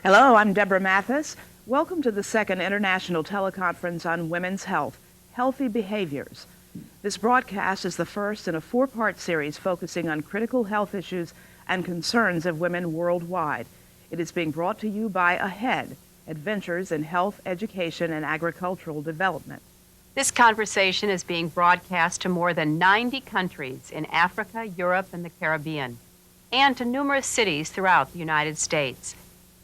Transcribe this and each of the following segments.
Hello, I'm Deborah Mathis. Welcome to the second International Teleconference on Women's Health, Healthy Behaviors. This broadcast is the first in a four-part series focusing on critical health issues and concerns of women worldwide. It is being brought to you by AHEAD, Adventures in Health, Education, and Agricultural Development. This conversation is being broadcast to more than 90 countries in Africa, Europe, and the Caribbean, and to numerous cities throughout the United States.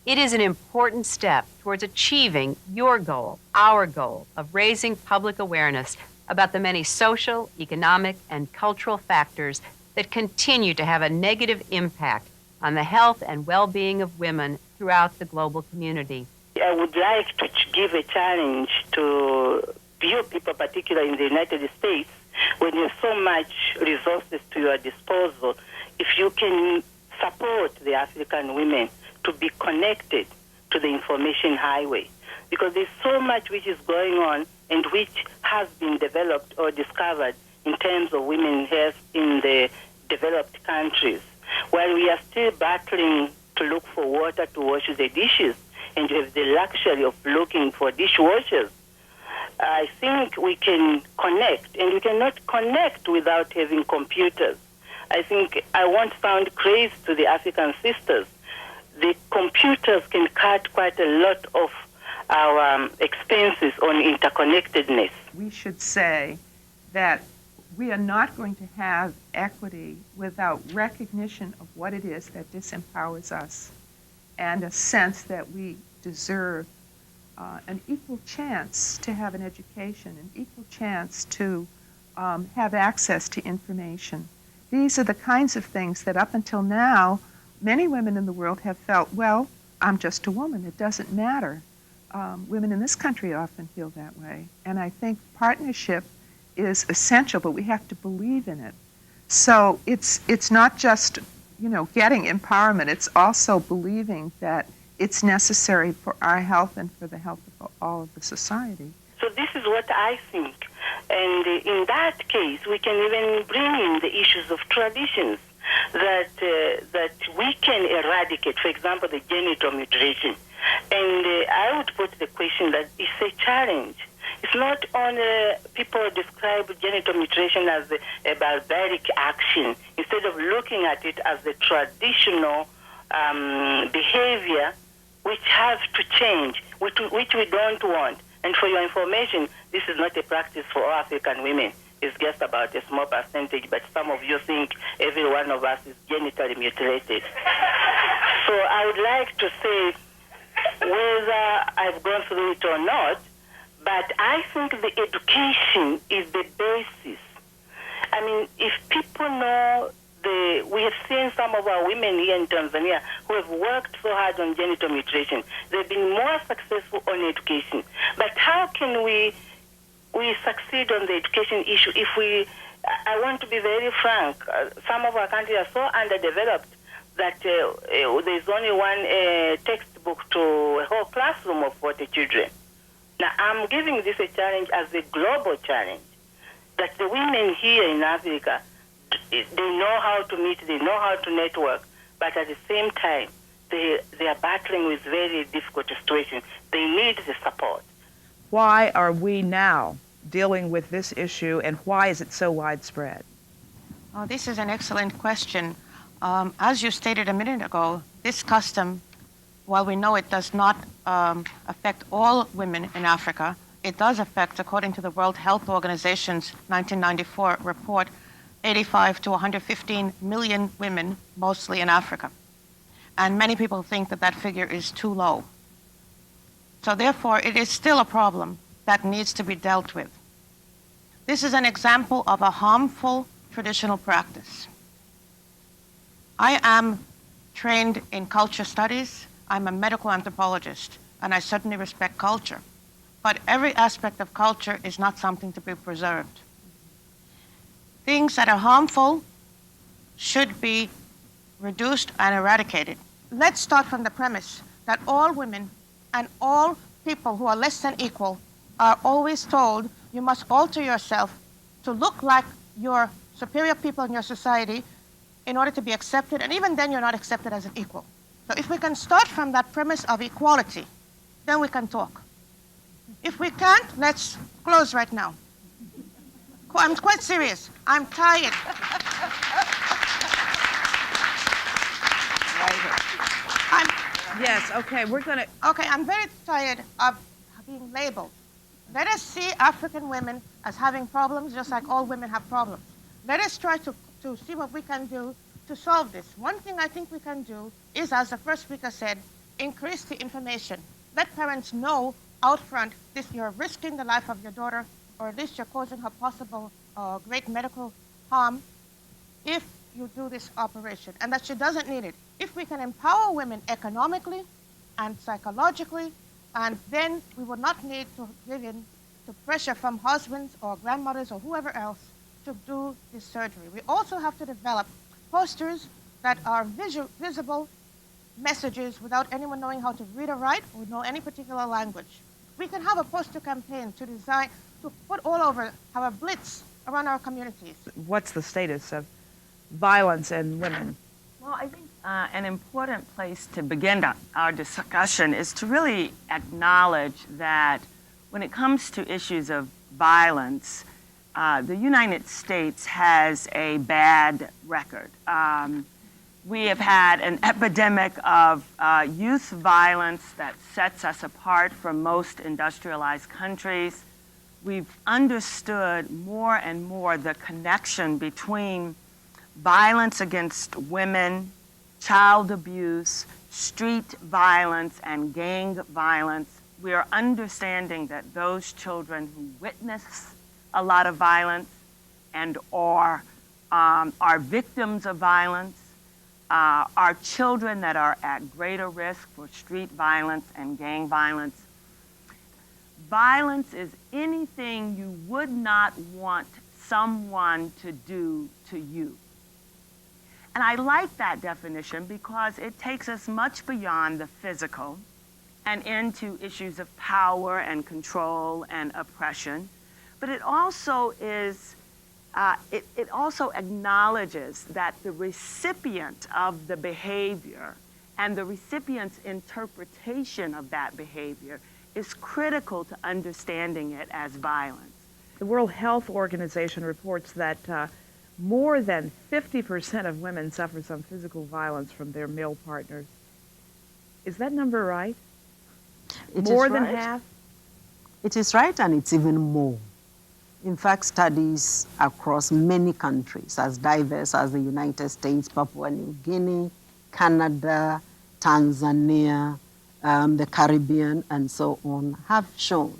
It is an important step towards achieving your goal, our goal, of raising public awareness about the many social, economic, and cultural factors that continue to have a negative impact on the health and well-being of women throughout the global community. I would like to give a challenge to you people, particularly in the United States, when you have so much resources to your disposal, if you can support the African women to be connected to the information highway, because there's so much which is going on and which has been developed or discovered in terms of women's health in the developed countries, while we are still battling to look for water to wash the dishes and you have the luxury of looking for dishwashers. I think we can connect, and we cannot connect without having computers. I think I won't sound crazy to the African sisters. The computers can cut quite a lot of our expenses on interconnectedness. We should say that we are not going to have equity without recognition of what it is that disempowers us and a sense that we deserve an equal chance to have an education, an equal chance to have access to information. These are the kinds of things that up until now, many women in the world have felt, well, I'm just a woman, it doesn't matter. Women in this country often feel that way. And I think partnership is essential, but we have to believe in it. So it's not just, getting empowerment, it's also believing that it's necessary for our health and for the health of all of the society. So this is what I think. And in that case, we can even bring in the issues of traditions that we can eradicate, for example, the genital mutilation. And I would put the question that it's a challenge. It's not only people describe genital mutilation as a barbaric action, instead of looking at it as a traditional behavior which has to change, which we don't want. And for your information, this is not a practice for all African women. It's just about a small percentage, but some of you think every one of us is genitally mutilated. So I would like to say, whether I've gone through it or not, but I think the education is the basis. I mean, if people know we have seen some of our women here in Tanzania who have worked so hard on genital mutilation. They've been more successful on education. But how can we succeed on the education issue if I want to be very frank, some of our countries are so underdeveloped that there's only one textbook to a whole classroom of 40 children. Now, I'm giving this a challenge as a global challenge, that the women here in Africa, they know how to meet, they know how to network, but at the same time, they are battling with very difficult situations. They need the support. Why are we now dealing with this issue, and why is it so widespread? This is an excellent question. As you stated a minute ago, this custom, while we know it does not affect all women in Africa, it does affect, according to the World Health Organization's 1994 report, 85 to 115 million women, mostly in Africa. And many people think that that figure is too low. So therefore, it is still a problem that needs to be dealt with. This is an example of a harmful traditional practice. I am trained in culture studies. I'm a medical anthropologist, and I certainly respect culture. But every aspect of culture is not something to be preserved. Things that are harmful should be reduced and eradicated. Let's start from the premise that all women and all people who are less than equal are always told you must alter yourself to look like your superior people in your society in order to be accepted, and even then you're not accepted as an equal. So if we can start from that premise of equality, then we can talk. If we can't, let's close right now. I'm quite serious. I'm tired. Yes, okay, we're going to... Okay, I'm very tired of being labeled. Let us see African women as having problems just like all women have problems. Let us try to see what we can do to solve this. One thing I think we can do is, as the first speaker said, increase the information. Let parents know out front this, you're risking the life of your daughter, or at least you're causing her possible great medical harm if you do this operation, and that she doesn't need it. If we can empower women economically and psychologically, and then we would not need to give in to pressure from husbands or grandmothers or whoever else to do this surgery. We also have to develop posters that are visible messages without anyone knowing how to read or write or know any particular language. We can have a poster campaign to design, to put all over, have a blitz around our communities. What's the status of violence in women? Well, I think an important place to begin our discussion is to really acknowledge that when it comes to issues of violence, the United States has a bad record. We have had an epidemic of youth violence that sets us apart from most industrialized countries. We've understood more and more the connection between violence against women, child abuse, street violence, and gang violence. We are understanding that those children who witness a lot of violence and are victims of violence are children that are at greater risk for street violence and gang violence. Violence is anything you would not want someone to do to you. And I like that definition because it takes us much beyond the physical and into issues of power and control and oppression. But it also is, it also acknowledges that the recipient of the behavior and the recipient's interpretation of that behavior is critical to understanding it as violence. The World Health Organization reports that more than 50% of women suffer some physical violence from their male partners. Is that number right? More than half? It is right, and it's even more. In fact, studies across many countries, as diverse as the United States, Papua New Guinea, Canada, Tanzania, the Caribbean, and so on, have shown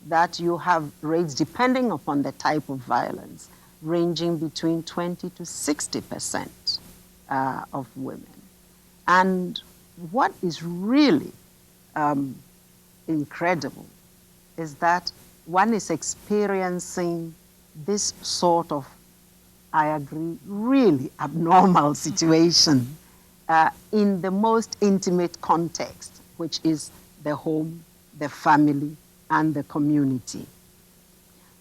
that you have rates, depending upon the type of violence, ranging between 20 to 60% of women. And what is really incredible is that one is experiencing this sort of, I agree, really abnormal situation in the most intimate context, which is the home, the family, and the community.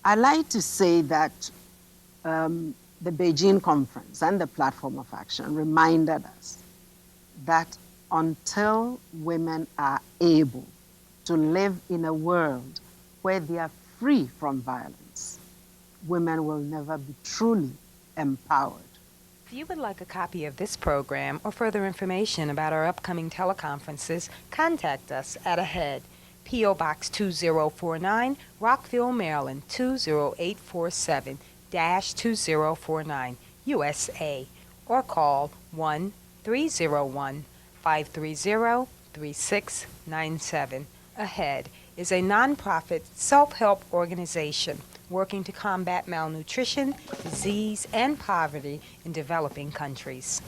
I like to say that the Beijing Conference and the Platform of Action reminded us that until women are able to live in a world where they are free from violence, women will never be truly empowered. If you would like a copy of this program or further information about our upcoming teleconferences, contact us at AHEAD, P.O. Box 2049, Rockville, Maryland 20847-2049, USA, or call 1-301-530-3697. AHEAD is a nonprofit self-help organization working to combat malnutrition, disease, and poverty in developing countries.